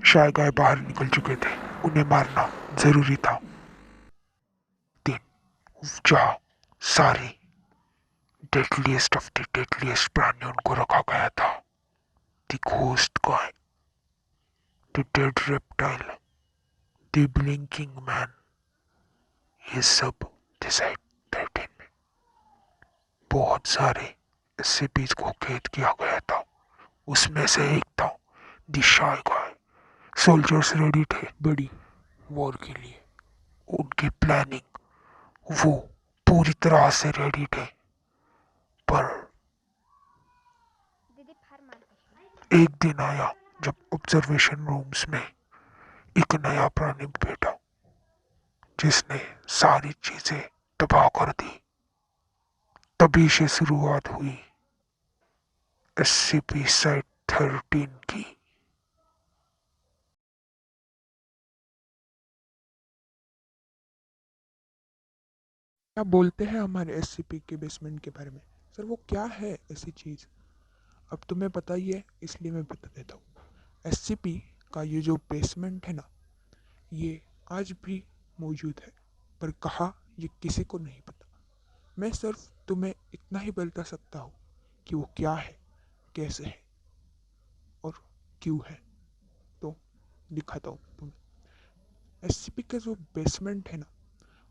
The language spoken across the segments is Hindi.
शाय गाय बाहर निकल चुके थे। उन्हें मारना जरूरी था। दिन जहाँ सारे डेडलीस्ट ऑफ द डेडलीस्ट प्राणी उनको रखा गया था। The ghost guy, the dead reptile, the blinking man, ये सब डिसाइड 13 में बहुत सारे SCPs को कैद किया गया था। उसमें से एक था the shy guy. Soldiers ready थे बड़ी वॉर के लिए। उनकी प्लानिंग, वो पूरी तरह से रेडी थे। पर एक दिन आया जब ऑब्जर्वेशन रूम्स में एक नया प्राणी बैठा जिसने सारी चीजें तबाह कर दी। तभी से शुरुआत हुई SCP-Site-13 की। आप बोलते हैं हमारे SCP के बेसमेंट के बारे में। सर वो क्या है ऐसी चीज़? अब तुम्हें पता ही है इसलिए मैं बता देता हूँ। SCP का ये जो बेसमेंट है ना, ये आज भी मौजूद है, पर कहाँ ये किसी को नहीं पता। मैं सिर्फ तुम्हें इतना ही बता सकता हूँ कि वो क्या है, कैसे है और क्यों है। तो दिखाता हूँ तुम्हें। SCP का जो बेसमेंट है ना,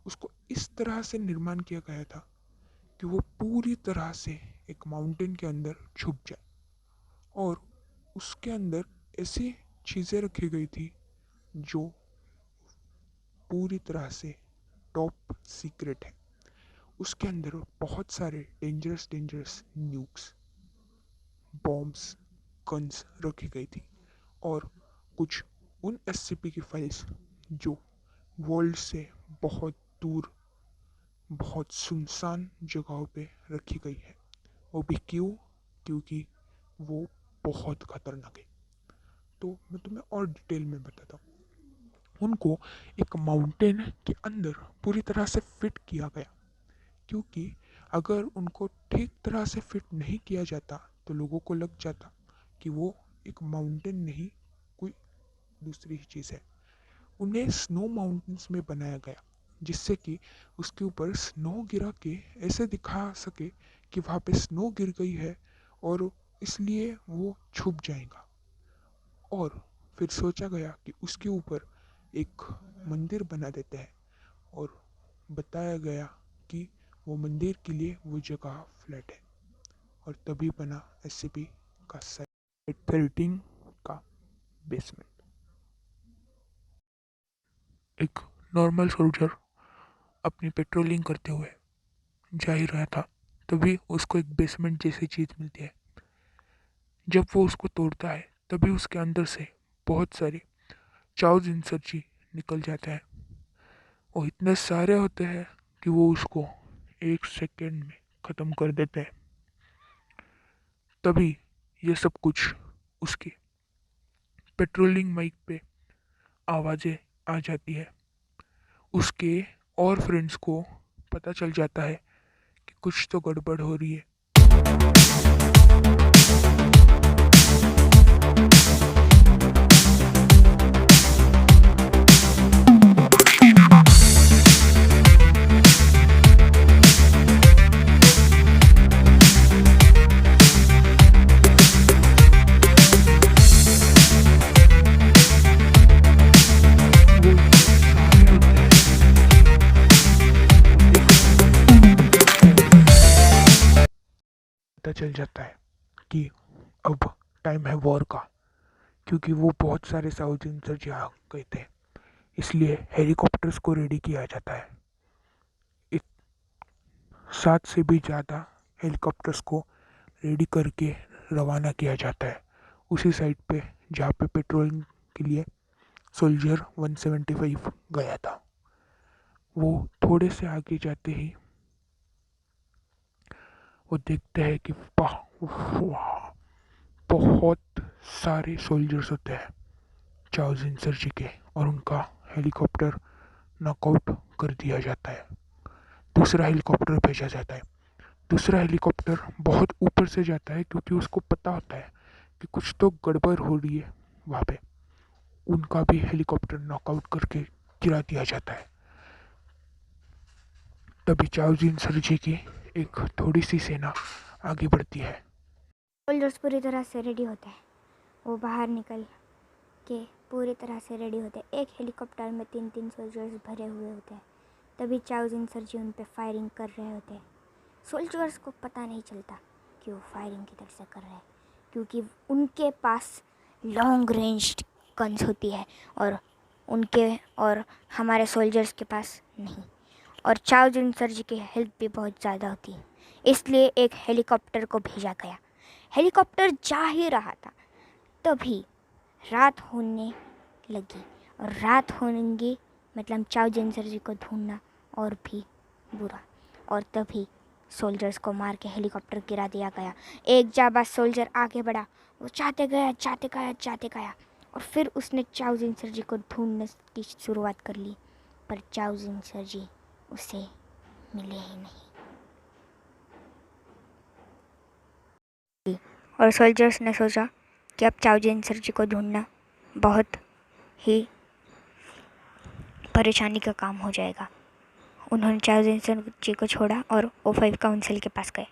उसको इस तरह से निर्माण किया गया था कि वो पूरी तरह से एक माउंटेन के अंदर छुप जाए, और उसके अंदर ऐसी चीज़ें रखी गई थी जो पूरी तरह से टॉप सीक्रेट है। उसके अंदर बहुत सारे dangerous dangerous nukes, bombs, guns रखी गई थी, और कुछ उन SCP की फाइल्स जो वर्ल्ड से बहुत दूर, बहुत सुनसान जगहों पे रखी गई है। वो भी क्यों? क्योंकि वो बहुत खतरनाक है। तो मैं तुम्हें और डिटेल में बताता हूँ। उनको एक माउंटेन के अंदर पूरी तरह से फिट किया गया, क्योंकि अगर उनको ठीक तरह से फिट नहीं किया जाता तो लोगों को लग जाता कि वो एक माउंटेन नहीं, कोई दूसरी ही चीज़ है। उन्हें स्नो माउंटेन्स में बनाया गया, जिससे कि उसके ऊपर स्नो गिरा के ऐसे दिखा सके कि वहाँ पे स्नो गिर गई है, और इसलिए वो छुप जाएगा। और फिर सोचा गया कि उसके ऊपर एक मंदिर बना देते हैं, और बताया गया कि वो मंदिर के लिए वो जगह फ्लैट है, और तभी बना SCP का साइट 13 का बेसमेंट। एक नॉर्मल सोल्जर अपनी पेट्रोलिंग करते हुए जा ही रहा था, तभी उसको एक बेसमेंट जैसी चीज मिलती है। जब वो उसको तोड़ता है तभी उसके अंदर से बहुत सारे चाउज इंसर्जी निकल जाते हैं। वो इतने सारे होते हैं कि वो उसको 1 सेकेंड में ख़त्म कर देते हैं। तभी ये सब कुछ उसकी पेट्रोलिंग माइक पे आवाज़ें आ जाती है। उसके और फ्रेंड्स को पता चल जाता है कि कुछ तो गड़बड़ हो रही है। वो इतने सारे होते हैं, पता चल जाता है कि अब टाइम है वॉर का, क्योंकि वो बहुत सारे साउथ इंसर्जी आ गए थे। इसलिए हेलीकॉप्टर्स को रेडी किया जाता है। 7 से भी ज़्यादा हेलीकॉप्टर्स को रेडी करके रवाना किया जाता है उसी साइड पे जहाँ पे पेट्रोलिंग के लिए सोल्जर 175 गया था। वो थोड़े से आगे जाते ही वो देखते हैं कि वाह, बहुत सारे सोल्जर्स होते हैं चार्ल्स इंसर्जी के, और उनका हेलीकॉप्टर नॉकआउट कर दिया जाता है। दूसरा हेलीकॉप्टर भेजा जाता है। दूसरा हेलीकॉप्टर बहुत ऊपर से जाता है, क्योंकि उसको पता होता है कि कुछ तो गड़बड़ हो रही है वहाँ पे। उनका भी हेलीकॉप्टर नॉकआउट करके गिरा दिया जाता है। तभी चाओ जिन सरजी की एक थोड़ी सी सेना आगे बढ़ती है। सोल्जर्स पूरी तरह से रेडी होते हैं। वो बाहर निकल के पूरी तरह से रेडी होते हैं। एक हेलीकॉप्टर में 3-3 सोल्जर्स भरे हुए होते हैं। तभी चाओ जिन सरजी उन पे फायरिंग कर रहे होते हैं। सोल्जर्स को पता नहीं चलता कि वो फायरिंग किधर से कर रहे हैं, क्योंकि उनके पास लॉन्ग रेंज गन्स होती है और हमारे सोल्जर्स के पास नहीं। और चाओ जिन सरजी की हेल्थ भी बहुत ज़्यादा होती है, इसलिए एक हेलीकॉप्टर को भेजा गया। हेलीकॉप्टर जा ही रहा था, तभी रात होने लगी। और रात होने मतलब चाओ जिन सरजी को ढूंढना और भी बुरा। और तभी सोल्जर्स को मार के हेलीकॉप्टर गिरा दिया गया। एक जाबाज सोल्जर आगे बढ़ा, वो जाते गया और फिर उसने चाओ जिन सरजी को ढूंढने की शुरुआत कर ली, पर चाओ जिन सरजी उसे मिले ही नहीं। और सोल्जर्स ने सोचा कि अब चाओ जिन सरजी को ढूंढना बहुत ही परेशानी का काम हो जाएगा। उन्होंने चाओ जिन सरजी को छोड़ा और O5 काउंसिल के पास गए।